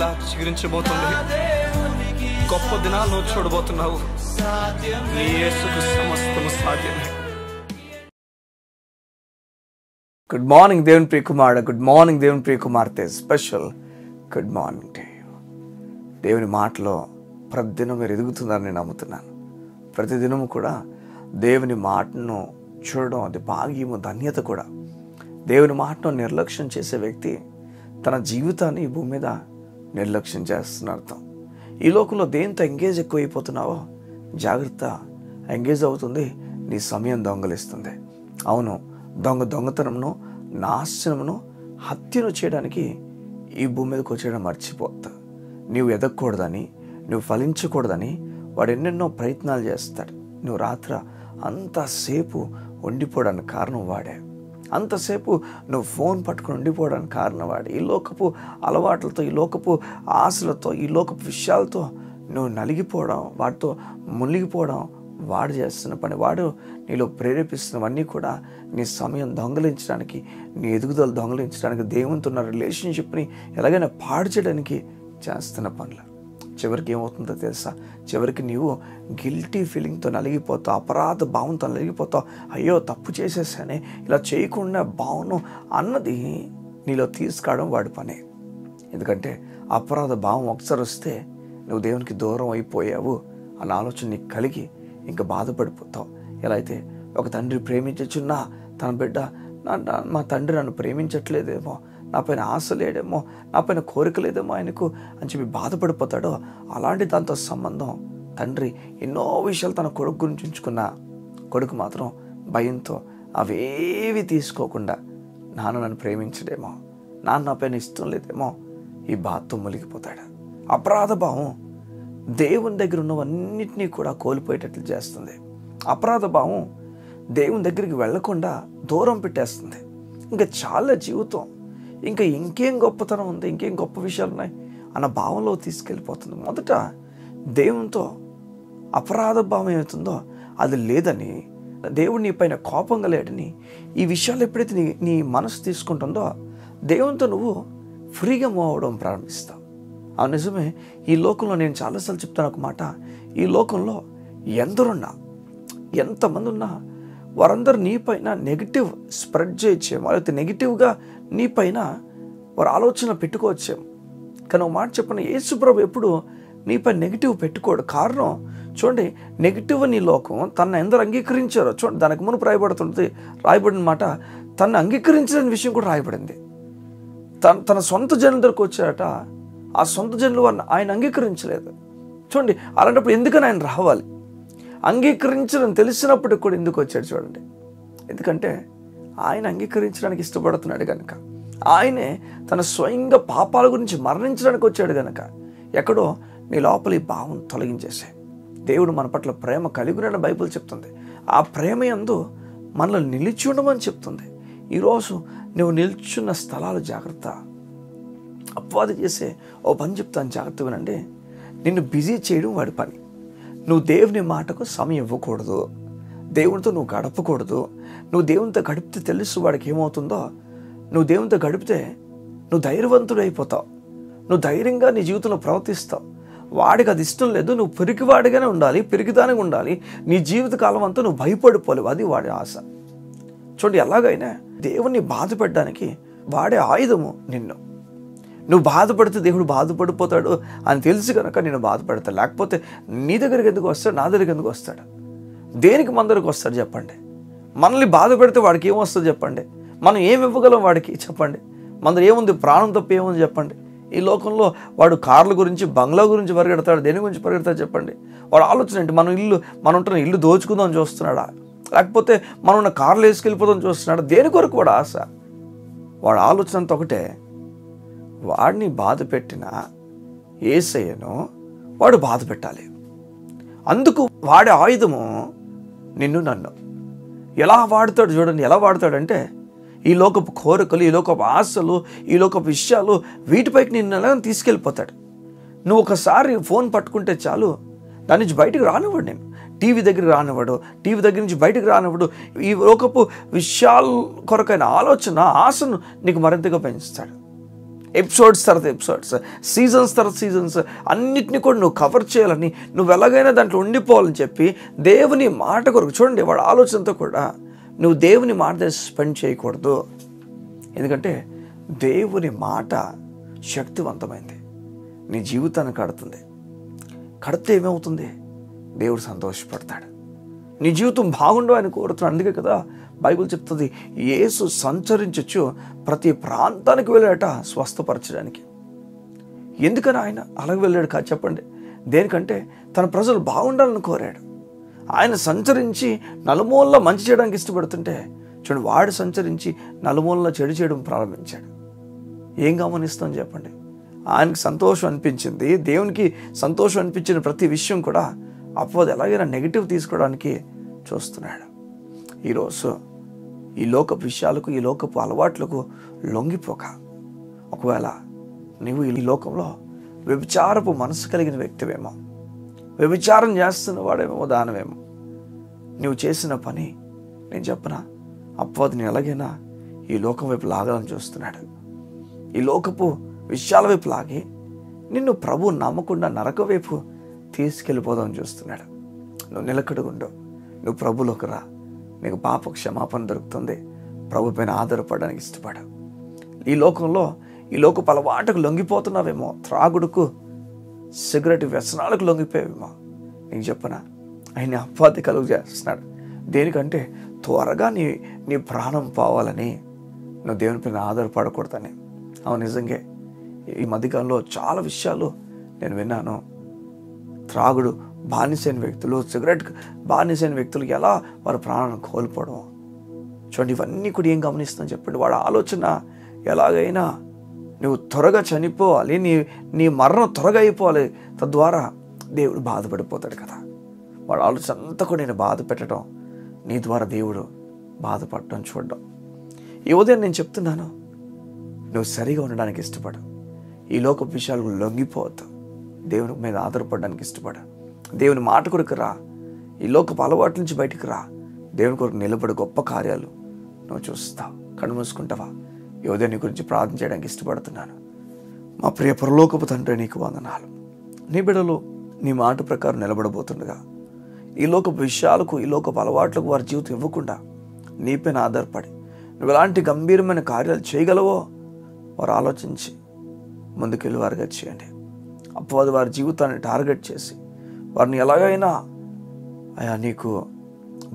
మరలా చిగురించబోతుంది. గొప్ప దినాలు నువ్వు చూడబోతున్నావు. నీ యేసుకు సమస్తము సాధ్యమే. గుడ్ మార్నింగ్ దేవుని ప్రియ కుమారుడు, గుడ్ మార్నింగ్ దేవుని ప్రియ కుమార్తె. Special good morning to you. దేవుని మాటలో ప్రతిదినం మీరు ఎదుగుతున్నారని నేను నమ్ముతున్నాను. ప్రతిదినము కూడా దేవుని మాటను చూడడం అది భాగ్యము, ధన్యత కూడా. దేవుని మాటను నిర్లక్ష్యం చేసే వ్యక్తి తన జీవితాన్ని ఈ భూమి మీద నిర్లక్ష్యం చేస్తున్న అర్థం. ఈ లోకంలో దేంతో ఎంగేజ్ ఎక్కువైపోతున్నావో జాగ్రత్త. ఎంగేజ్ అవుతుంది, నీ సమయం దొంగలిస్తుంది. అవును, దొంగతనమును, నాశనమును, హత్యను చేయడానికి ఈ భూమి మీదకి వచ్చేయడం మర్చిపోతా. నువ్వు ఎదగకూడదని, నువ్వు ఫలించకూడదని వాడు ఎన్నెన్నో ప్రయత్నాలు చేస్తాడు. నువ్వు రాత్రి అంతసేపు ఉండిపోవడానికి కారణం వాడే. అంతసేపు నువ్వు ఫోన్ పట్టుకుని ఉండిపోవడానికి కారణం వాడే. ఈ లోకపు అలవాట్లతో, ఈ లోకపు ఆశలతో, ఈ లోకపు విషయాలతో నువ్వు నలిగిపోవడం, వాటితో మునిగిపోవడం వాడు చేస్తున్న పని. వాడు నీలో ప్రేరేపిస్తున్నవన్నీ కూడా నీ సమయం దొంగలించడానికి, నీ ఎదుగుదల దొంగలించడానికి, దేవునితో ఉన్న రిలేషన్షిప్ని ఎలాగైనా పాడు చేయడానికి చేస్తున్న పనులు. చివరికి ఏమవుతుందో తెలుసా? చివరికి నీవు గిల్టీ ఫీలింగ్తో నలిగిపోతావు, అపరాధ భావంతో నలిగిపోతావు. అయ్యో తప్పు చేసేసానే, ఇలా చేయకుండా భావన అన్నది నీలో తీసుకురావడం వాడి పనే. ఎందుకంటే అపరాధ భావం ఒకసారి వస్తే నువ్వు దేవునికి దూరం అయిపోయావు అన్న ఆలోచన నీకు కలిగి ఇంకా బాధపడిపోతావు. ఎలా అయితే ఒక తండ్రి ప్రేమించున్నా తన బిడ్డ మా తండ్రి నన్ను ప్రేమించట్లేదేమో, నా పైన ఆశ లేడేమో, నా పైన కోరిక లేదేమో ఆయనకు అని చెప్పి బాధపడిపోతాడో, అలాంటి దాంతో సంబంధం తండ్రి ఎన్నో విషయాలు తన కొడుకు గురించి ఉంచుకున్న కొడుకు మాత్రం భయంతో అవేవి తీసుకోకుండా నాన్న నన్ను ప్రేమించడేమో, నాన్న నా పైన ఇష్టం లేదేమో ఈ బాధతో మునిగిపోతాడు. అపరాధ భావం దేవుని దగ్గర ఉన్నవన్నిటినీ కూడా కోల్పోయేటట్లు చేస్తుంది. అపరాధ భావం దేవుని దగ్గరికి వెళ్లకుండా దూరం పెట్టేస్తుంది. ఇంకా చాలా జీవితం, ఇంకా ఇంకేం గొప్పతనం ఉంది, ఇంకేం గొప్ప విషయాలు ఉన్నాయి అన్న భావంలో తీసుకెళ్ళిపోతుంది. మొదట దేవునితో అపరాధ భావం ఏమవుతుందో అది లేదని, దేవుడు నీ పైన కోపంగా లేడని, ఈ విషయాలు ఎప్పుడైతే నీ మనసు తీసుకుంటుందో దేవునితో నువ్వు ఫ్రీగా మూవ్ అవ్వడం ప్రారంభిస్తావు. ఆ నిజమే. ఈ లోకంలో నేను చాలాసార్లు చెప్తాను ఒక మాట, ఈ లోకంలో ఎందరున్నా, ఎంతమంది ఉన్నా వారందరూ నీ పైన నెగిటివ్ స్ప్రెడ్ చేయొచ్చేమో, లేకపోతే నెగిటివ్గా నీ పైన వారు ఆలోచన పెట్టుకోవచ్చేమో. కానీ ఒక మాట చెప్పిన, యేసు ప్రభు ఎప్పుడు నీ పైన నెగిటివ్ పెట్టుకోడు. కారణం చూడండి, నెగిటివ్ నీ లోకం తనను ఎందరు అంగీకరించారో చూడండి, దానికి మునుపు రాయబడిన మాట, తనను అంగీకరించిన విషయం కూడా రాయబడింది. తన సొంత జనుల దగ్గరకు వచ్చారట, ఆ సొంత జనులు ఆయన అంగీకరించలేదు. చూడండి, అలాంటప్పుడు ఎందుకని ఆయన రావాలి? అంగీకరించడం తెలిసినప్పుడు కూడా ఎందుకు వచ్చాడు చూడండి. ఎందుకంటే ఆయన అంగీకరించడానికి ఇష్టపడుతున్నాడు కనుక, ఆయనే తన స్వయంగా పాపాల గురించి మరణించడానికి వచ్చాడు కనుక, ఎక్కడో నీ లోపలి భావం తొలగించేసే. దేవుడు మన పట్ల ప్రేమ కలిగి ఉన్నాడని బైబిల్ చెప్తుంది. ఆ ప్రేమ యందు మనల్ని నిలిచి ఉండమని చెప్తుంది. ఈరోజు నువ్వు నిల్చున్న స్థలాలు జాగ్రత్త. అపవాది చేసే ఓ పని చెప్తాను, జాగ్రత్త వినండి. నిన్ను బిజీ చేయడం వాడి పని. నువ్వు దేవుని మాటకు సమయం ఇవ్వకూడదు, దేవునితో నువ్వు గడపకూడదు. నువ్వు దేవునితో గడిపితే తెలుసు వాడికి ఏమవుతుందో. నువ్వు దేవునితో గడిపితే నువ్వు ధైర్యవంతుడు అయిపోతావు, నువ్వు ధైర్యంగా నీ జీవితంలో ప్రవర్తిస్తావు. వాడికి అది ఇష్టం లేదు, నువ్వు పిరికివాడిగానే ఉండాలి, పిరికిదానిగా ఉండాలి, నీ జీవితకాలం అంతా నువ్వు భయపడిపోలేవు. అది వాడి ఆశ. చూడండి, ఎలాగైనా దేవుణ్ణి బాధ పెట్టడానికి వాడే ఆయుధము నిన్ను. నువ్వు బాధపడితే దేవుడు బాధపడిపోతాడు అని తెలిసి కనుక నేను బాధపడతాడు. లేకపోతే నీ దగ్గరికి ఎందుకు వస్తాడు, నా దగ్గరికి ఎందుకు వస్తాడు? దేనికి మన దగ్గరికి వస్తాడు చెప్పండి? మనల్ని బాధ పెడితే వాడికి ఏమొస్తుంది చెప్పండి? మనం ఏమి ఇవ్వగలం వాడికి చెప్పండి? మన ఏముంది? ప్రాణం తప్ప ఏముంది చెప్పండి? ఈ లోకంలో వాడు కార్ల గురించి, బంగ్లా గురించి పరిగెడతాడు, దేని గురించి పరిగెడతాడు చెప్పండి? వాడు ఆలోచన ఏంటి? మనం ఉంటున్న ఇల్లు దోచుకుందాం చూస్తున్నాడా, లేకపోతే మనం ఉన్న కార్లు వేసుకెళ్ళిపోదాం చూస్తున్నాడా? దేని కొరకు వాడు ఆశ? వాడు ఆలోచన అంతా ఒకటే. వాడిని బాధ పెట్టిన యేసయ్యను వాడు బాధ పెట్టాలి. అందుకు వాడే ఆయుధము నిన్ను, నన్ను. ఎలా వాడతాడు చూడండి. ఎలా వాడతాడంటే, ఈ లోకపు కోరికలు, ఈ లోకపు ఆశలు, ఈ లోకపు విషయాలు, వీటిపైకి నిన్ను ఎలా తీసుకెళ్ళిపోతాడు. నువ్వు ఒకసారి ఫోన్ పట్టుకుంటే చాలు, దాని నుంచి బయటకు రానివ్వడు. నేను టీవీ దగ్గరికి రానివ్వడు, టీవీ దగ్గర నుంచి బయటకు రానివ్వడు. ఈ లోకపు విషయాల కొరకైన ఆలోచన, ఆశను నీకు మరింతగా పెంచుతాడు. ఎపిసోడ్స్ తర్వాత ఎపిసోడ్స్, సీజన్స్ తర్వాత సీజన్స్ అన్నిటిని కూడా నువ్వు కవర్ చేయాలని, నువ్వు ఎలాగైనా దాంట్లో ఉండిపోవాలని చెప్పి దేవుని మాట కొరకు చూడండి, వాడి ఆలోచనతో కూడా నువ్వు దేవుని మాట స్పెండ్ చేయకూడదు. ఎందుకంటే దేవుని మాట శక్తివంతమైంది, నీ జీవితాన్ని కడుతుంది. కడితే ఏమవుతుంది? దేవుడు సంతోషపడతాడు, నీ జీవితం బాగుండవు అని కోరుతున్నాడు. అందుకే కదా బైబిల్ చెప్తుంది, యేసు సంచరించచ్చు ప్రతి ప్రాంతానికి వెళ్ళాట స్వస్థపరచడానికి. ఎందుకని ఆయన అలాగే వెళ్ళాడు కాదు చెప్పండి? దేనికంటే తన ప్రజలు బాగుండాలని కోరాడు. ఆయన సంచరించి నలుమూలలో మంచి చేయడానికి ఇష్టపడుతుంటే చూడండి, వాడు సంచరించి నలుమూలలో చెడు చేయడం ప్రారంభించాడు. ఏం గమనిస్తాం చెప్పండి? ఆయనకి సంతోషం అనిపించింది, దేవునికి సంతోషం అనిపించిన ప్రతి విషయం కూడా అపవాది ఎలాగైనా నెగిటివ్ తీసుకోవడానికి చూస్తున్నాడు. ఈరోజు ఈ లోకపు విషయాలకు, ఈ లోకపు అలవాట్లకు లొంగిపోక, ఒకవేళ నువ్వు ఈ లోకంలో వ్యభిచారపు మనసు కలిగిన వ్యక్తివేమో, వ్యభిచారం చేస్తున్న వాడేమో, దానమేమో, నువ్వు చేసిన పని నేను చెప్పనా, అపవాదిని ఎలాగైనా ఈ లోకం వైపు లాగాలని చూస్తున్నాడు. ఈ లోకపు విషయాల వైపు లాగి నిన్ను ప్రభు నమ్మకుండా నరక వైపు తీసుకెళ్ళిపోదామని చూస్తున్నాడు. నువ్వు నిలకడగుండు, నువ్వు ప్రభులోకి రా, నీకు పాప క్షమాపణ దొరుకుతుంది. ప్రభు పైన ఆధారపడడానికి ఇష్టపడ. ఈ లోకంలో ఈ లోకపు అలవాటుకు లొంగిపోతున్నావేమో, త్రాగుడుకు, సిగరెట్ వ్యసనాలకు లొంగిపోయావేమో, నీకు చెప్పనా ఆయన అపవాది కలుగు చేస్తున్నాడు. దేనికంటే త్వరగా నీ ప్రాణం పోవాలని, నువ్వు దేవుని పైన ఆధారపడకూడదని. అవును, నిజంగా ఈ మధ్యకాలంలో చాలా విషయాలు నేను విన్నాను. త్రాగుడు బానిసైన వ్యక్తులు, సిగరెట్ బానిసైన వ్యక్తులు ఎలా వారి ప్రాణాలను కోల్పోవడం చూడండి. ఇవన్నీ కూడా ఏం గమనిస్తాను చెప్పండి? వాడు ఆలోచన ఎలాగైనా నువ్వు త్వరగా చనిపోవాలి, నీ మరణం త్వరగా అయిపోవాలి, తద్వారా దేవుడు బాధపడిపోతాడు కదా. వాడు ఆలోచన అంతా కూడా నేను బాధ పెట్టడం, నీ ద్వారా దేవుడు బాధపడటం చూడడం. ఈ ఉదయం నేను చెప్తున్నాను, నువ్వు సరిగా ఉండడానికి ఇష్టపడు, ఈ లోక విషయాలకు లొంగిపోవద్దు, దేవుని మీద ఆధారపడడానికి ఇష్టపడ, దేవుని మాట కొరకు రా, ఈ లోకపు అలవాట్ల నుంచి బయటికి రా, దేవుని కొరకు నిలబడి గొప్ప కార్యాలు నువ్వు చూస్తావు. కళ్ళు మూసుకుంటావా? ఈ ఉదయం నీ గురించి ప్రార్థన చేయడానికి ఇష్టపడుతున్నాను. మా ప్రియ పరలోకపు తండ్రి, నీకు వందనాలు. నీ బిడ్డలు నీ మాట ప్రకారం నిలబడబోతుండగా ఈ లోకపు విషయాలకు, ఈ లోకపు అలవాట్లకు వారి జీవితం ఇవ్వకుండా నీపైన ఆధారపడి నువ్వు ఎలాంటి గంభీరమైన కార్యాలు చేయగలవో వారు ఆలోచించి ముందుకెళ్ళి వారిగా చేయండి. అపవాది వారి జీవితాన్ని టార్గెట్ చేసి వారిని ఎలాగైనా నీకు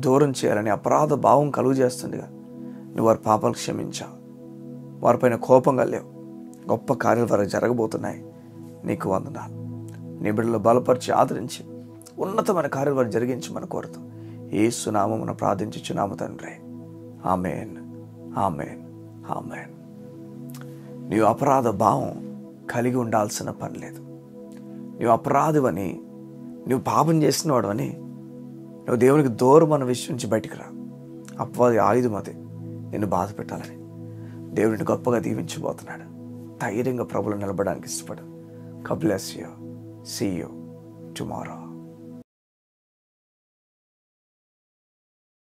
దూరం చేయాలని అపరాధ భావం కలుగు చేస్తుండగా నువ్వు వారి పాపాలు క్షమించావు, వారిపైన కోపంగా లేవు, గొప్ప కార్యాలు వారికి జరగబోతున్నాయి. నీకు వందనాలు. నీ బిడ్డలు బలపరిచి ఆదరించి ఉన్నతమైన కార్యాలు వారు జరిగించమని కోరుతూ యేసు నామమున ప్రార్థించుచున్నాము తండ్రి. ఆమేన్, ఆమేన్, ఆమేన్. నీవు అపరాధ భావం కలిగి ఉండాల్సిన పని లేదు. నువ్వు అపరాధివని, నువ్వు పాపం చేసినవాడు అని నువ్వు దేవునికి దూరం అన్న విషయం నుంచి బయటికి రా. అపవాది ఆయుధం అది, నిన్ను బాధ పెట్టాలని. దేవుడిని గొప్పగా దీవించబోతున్నాడు. ధైర్యంగా ప్రభువులో నిలబడడానికి ఇష్టపడు. God bless you. See you tomorrow.